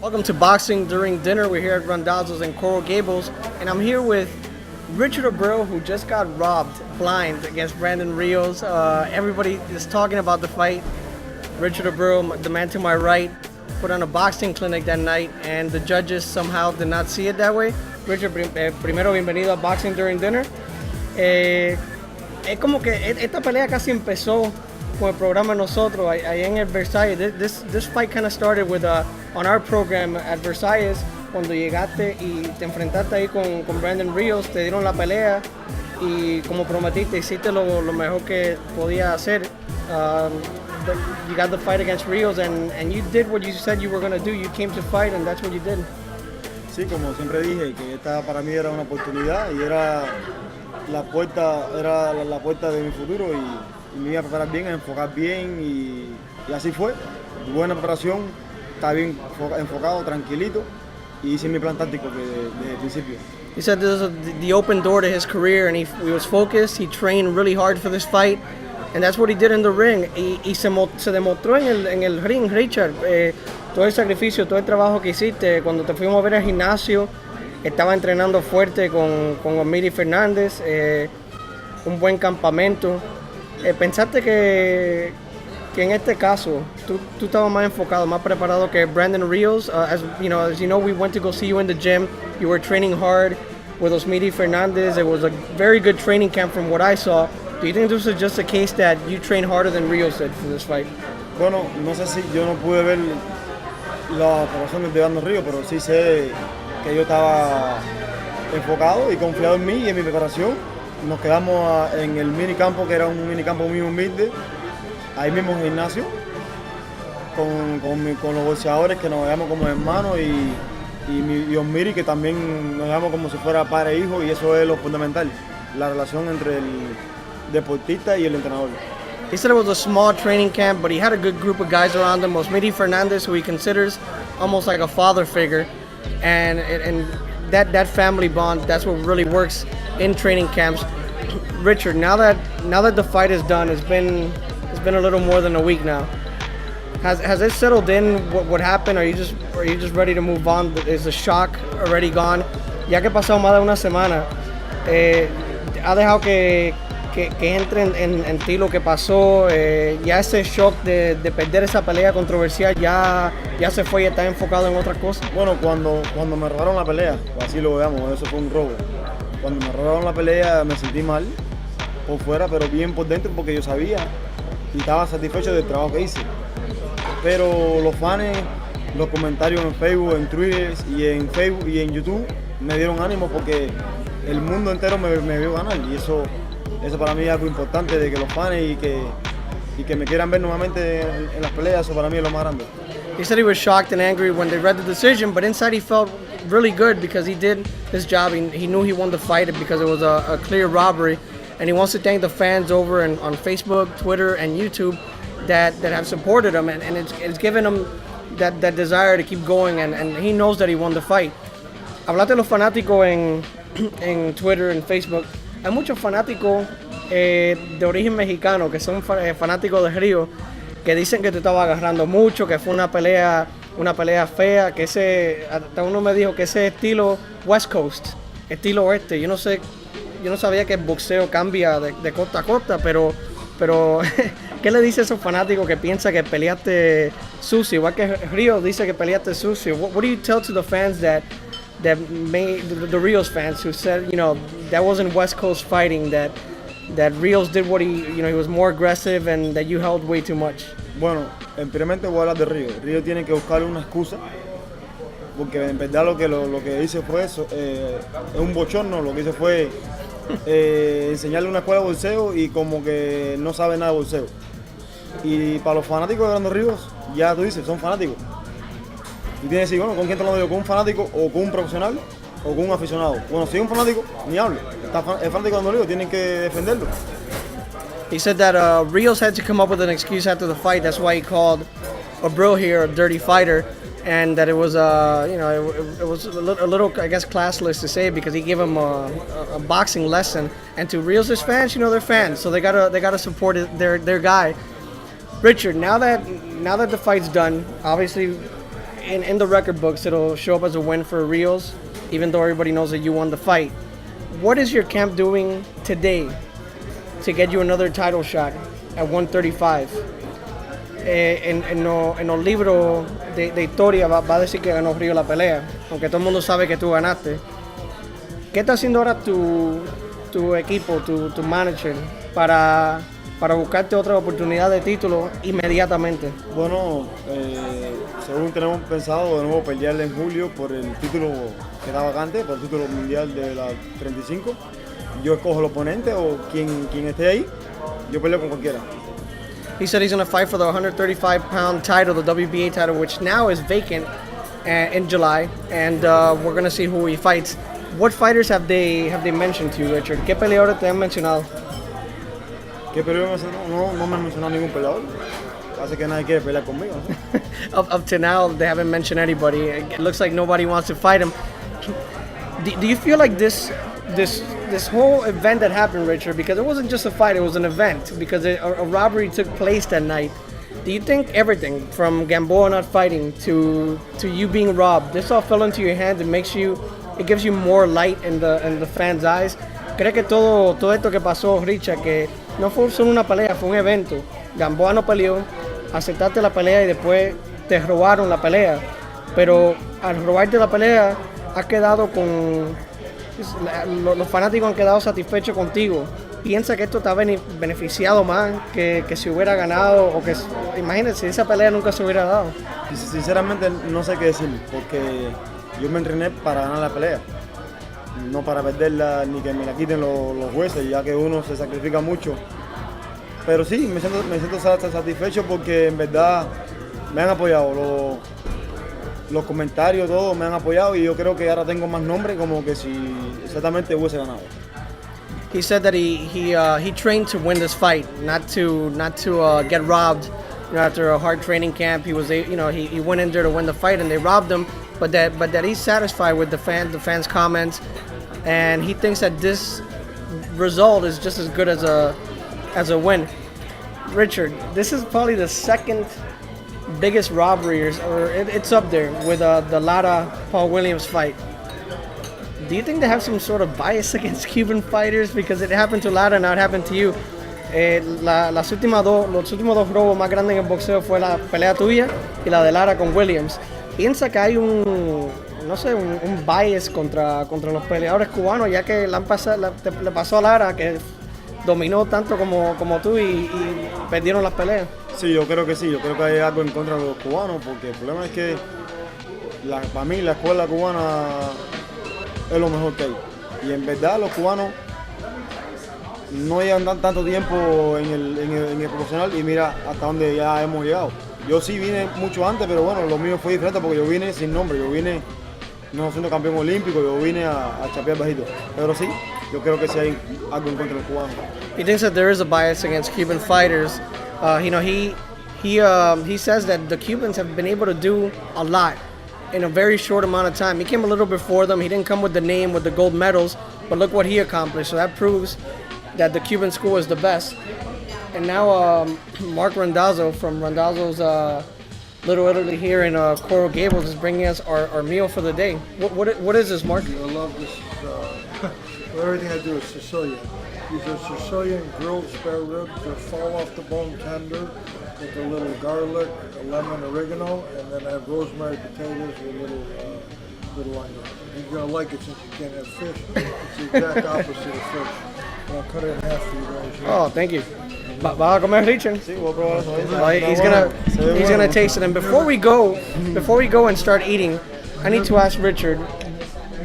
Welcome to Boxing During Dinner. We're here at RANDAZZO'S in Coral Gables, and I'm here with Richard Abril, who just got robbed blind against Brandon Rios. Everybody is talking about the fight. Richard Abril, the man to my right, put on a boxing clinic that night, and the judges somehow did not see it that way. Richard, primero bienvenido a Boxing During Dinner. Es como que esta pelea casi empezó con el programa de nosotros ahí en el Versailles. This fight kind of started with on our program at Versailles, cuando llegaste y te enfrentaste ahí con Brandon Rios, te dieron la pelea y como prometiste hiciste lo mejor que podías hacer. You got the fight against Rios and you did what you said you were going to do. You came to fight and that's what you did. Sí, como siempre dije, que esta para mí era una oportunidad y era la puerta de mi futuro y me iba a preparar bien, a enfocar bien y así fue. Buena preparación, estaba bien enfocado, tranquilito y hice mi plan táctico desde el principio. He said this was the open door to his career and he was focused, he trained really hard for this fight and that's what he did in the ring. Y se demostró en el ring, Richard, todo el sacrificio, todo el trabajo que hiciste cuando te fuimos a ver al gimnasio. Estaba entrenando fuerte con Omiri Fernández, un buen campamento. ¿Pensaste que en este caso tú estabas más enfocado, más preparado que Brandon Rios? As you know, we went to go see you in the gym. You were training hard with Omiri Fernández. It was a very good training camp from what I saw. Do you think this was just a case that you trained harder than Rios did for this fight? Bueno, no sé si yo no pude ver las preparaciones de Brandon Rios, pero sí sé que yo estaba enfocado y confiado en mí y en mi preparación. Nos quedamos en el minicampo, que era un minicampo muy humilde, ahí mismo en el gimnasio, con los boxeadores que nos veíamos como hermanos y Omiri, que también nos veíamos como si fuera padre e hijo, y eso es lo fundamental, la relación entre el deportista y el entrenador. He said it was a small training camp, but he had a good group of guys around him. Omiri Fernández, who he considers almost like a father figure. And that family bond, that's what really works in training camps. Richard, now that the fight is done, it's been a little more than a week now. Has it settled in what happened? Are you just ready to move on? Is the shock already gone? Ya que pasó más de una semana, ha dejado que entre en ti lo que pasó, ya ese shock de perder esa pelea controversial ya se fue y está enfocado en otras cosas. Bueno, cuando me robaron la pelea, así lo veamos, eso fue un robo. Cuando me robaron la pelea me sentí mal por fuera, pero bien por dentro, porque yo sabía y estaba satisfecho del trabajo que hice. Pero los fans, los comentarios en Facebook, en Twitter y en YouTube me dieron ánimo, porque el mundo entero me vio ganar, y eso para mí es algo importante, de que los fans y que me quieran ver nuevamente en las peleas. Eso para mí es lo más grande. He said he was shocked and angry when they read the decision, but inside he felt really good because he did his job. He knew he won the fight because it was a clear robbery, and he wants to thank the fans over on Facebook, Twitter, and YouTube that have supported him, and it's given him that desire to keep going, and he knows that he won the fight. Hablaste de los fanáticos en Twitter and Facebook. Hay muchos fanáticos de origen mexicano que son fanáticos de Ríos, que dicen que te estaba agarrando mucho, que fue una pelea fea, que hasta uno me dijo que ese estilo West Coast, estilo oeste. Yo no sabía que el boxeo cambia de costa a costa, pero ¿qué le dice a esos fanáticos que piensan que peleaste sucio? Igual que Ríos dice que peleaste sucio. What do you tell to the fans that made the Rios fans who said, that wasn't West Coast fighting, that Rios did what he was more aggressive and that you held way too much? Bueno, primeramente voy a hablar de Rios. Rios tiene que buscar una excusa, porque en verdad lo que hice fue eso, es un bochorno. Lo que hice fue enseñarle una escuela de boxeo y como que no sabe nada de boxeo. Y para los fanáticos de Brandon Rios, ya tú dices, son fanáticos. Y tienes que decir, bueno, ¿con quién te lo digo? ¿Con un fanático o con un profesional o con un aficionado? Bueno, si es un fanático, ni hable. El fanático de Brandon Rios, tienen que defenderlo. He said that Rios had to come up with an excuse after the fight. That's why he called Abril here a dirty fighter, and that it was it was a little I guess classless to say, because he gave him a boxing lesson. And to Rios' fans, they're fans, so they gotta support their guy. Richard, now that the fight's done, obviously in the record books, it'll show up as a win for Rios, even though everybody knows that you won the fight. What is your camp doing today to get you another title shot at 135? En los libros de historia va a decir que ganó Río la pelea, aunque todo el mundo sabe que tú ganaste. ¿Qué está haciendo ahora tu equipo, tu manager, para buscarte otra oportunidad de título inmediatamente? Bueno, según tenemos pensado de nuevo pelear en julio por el título que está vacante, por el título mundial de la 35. Yo escojo el oponente o quien esté ahí, yo peleo con cualquiera. He said he's going to fight for the 135-pound title, the WBA title, which now is vacant in July, and we're going to see who he fights. What fighters have they mentioned to you, Richard? ¿Qué peleadores te han mencionado? ¿Qué peleador no me han mencionado ningún peleador? Hace que nadie quiere pelear conmigo, ¿no? Up to now, they haven't mentioned anybody. It looks like nobody wants to fight him. Do you feel like this whole event that happened, Richard, because it wasn't just a fight, it was an event, because a robbery took place that night. Do you think everything from Gamboa not fighting to you being robbed, this all fell into your hands and it gives you more light in the fans' eyes? ¿Crees que todo esto que pasó, Richard, que no fue solo una pelea, fue un evento? Gamboa no peleó, aceptaste la pelea y después te robaron la pelea, pero al robarte la pelea has quedado los fanáticos han quedado satisfechos contigo. ¿Piensa que esto te ha beneficiado más que si hubiera ganado? O que, imagínate, si esa pelea nunca se hubiera dado. Sinceramente no sé qué decir, porque yo me entrené para ganar la pelea, no para perderla ni que me la quiten los jueces, ya que uno se sacrifica mucho. Pero sí, me siento satisfecho porque en verdad me han apoyado. Los comentarios, todo me han apoyado y yo creo que ahora tengo más nombre como que si exactamente hubiese ganado. He said that he trained to win this fight, not to get robbed. You know, after a hard training camp, he went in there to win the fight and they robbed him. But that he's satisfied with the fans' comments, and he thinks that this result is just as good as a win. Richard, this is probably the second biggest robbery, or it's up there with the Lara-Paul Williams fight. Do you think they have some sort of bias against Cuban fighters? Because it happened to Lara, now it happened to you. Los últimos dos robos más grandes en el boxeo fue la pelea tuya y la de Lara con Williams. ¿Piensa que hay un bias contra los peleadores cubanos, ya que le pasó a Lara, que dominó tanto como tú y perdieron las peleas? Sí, yo creo que sí, yo creo que hay algo en contra de los cubanos, porque el problema es que para mí la escuela cubana es lo mejor que hay. Y en verdad los cubanos no llevan tanto tiempo en el profesional y mira hasta dónde ya hemos llegado. Yo sí vine mucho antes, pero bueno, lo mío fue diferente porque yo vine sin nombre, yo vine no siendo campeón olímpico, yo vine a chapear bajito. Pero sí, yo creo que sí hay algo en contra de los cubanos. He thinks that there is a bias against Cuban fighters. He says that the Cubans have been able to do a lot in a very short amount of time. He came a little before them. He didn't come with the name with the gold medals, but look what he accomplished. So that proves that the Cuban school is the best. And now Mark Randazzo from Randazzo's Little Italy here in Coral Gables is bringing us our meal for the day. What is this, Mark? I love this. Everything I do is Sicilian. These are Sicilian grilled spare ribs. They fall off the bone tender with a little garlic, a lemon, oregano, and then I have rosemary potatoes with little onions. You're gonna like it since you can't have fish. It's the exact opposite of fish. I'll cut it in half for you guys. Oh, thank you. ¿Vas a comer, Richard? Sí, voy a probar eso. He's gonna taste it. And before we go and start eating, I need to ask Richard,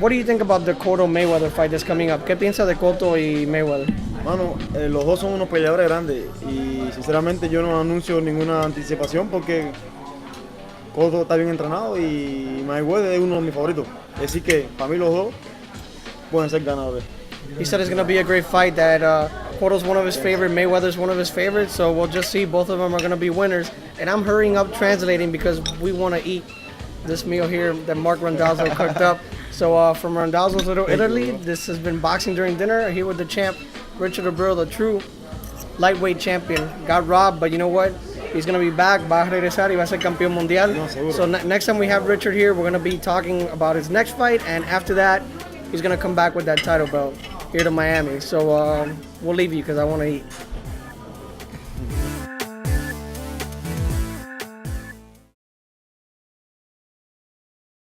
what do you think about the Cotto Mayweather fight that's coming up? ¿Qué piensa de Cotto y Mayweather? Mano, los dos son unos peleadores grandes y sinceramente yo no anuncio ninguna anticipación porque Cotto está bien entrenado y Mayweather es uno de mis favoritos. Así que para mí los dos pueden ser ganadores. He said it's going to be a great fight, that Cotto's one of his favorites, Mayweather's one of his favorites, so we'll just see. Both of them are going to be winners. And I'm hurrying up translating because we want to eat this meal here that Mark Randazzo cooked up. So from Randazzo's Little Italy, this has been Boxing During Dinner, here with the champ, Richard Abril, the true lightweight champion. Got robbed, but you know what? He's gonna be back, va a regresar y va a ser campeón mundial. No, seguro. So next time we have Richard here, we're gonna be talking about his next fight, and after that, he's gonna come back with that title belt here to Miami. So we'll leave you because I want to eat.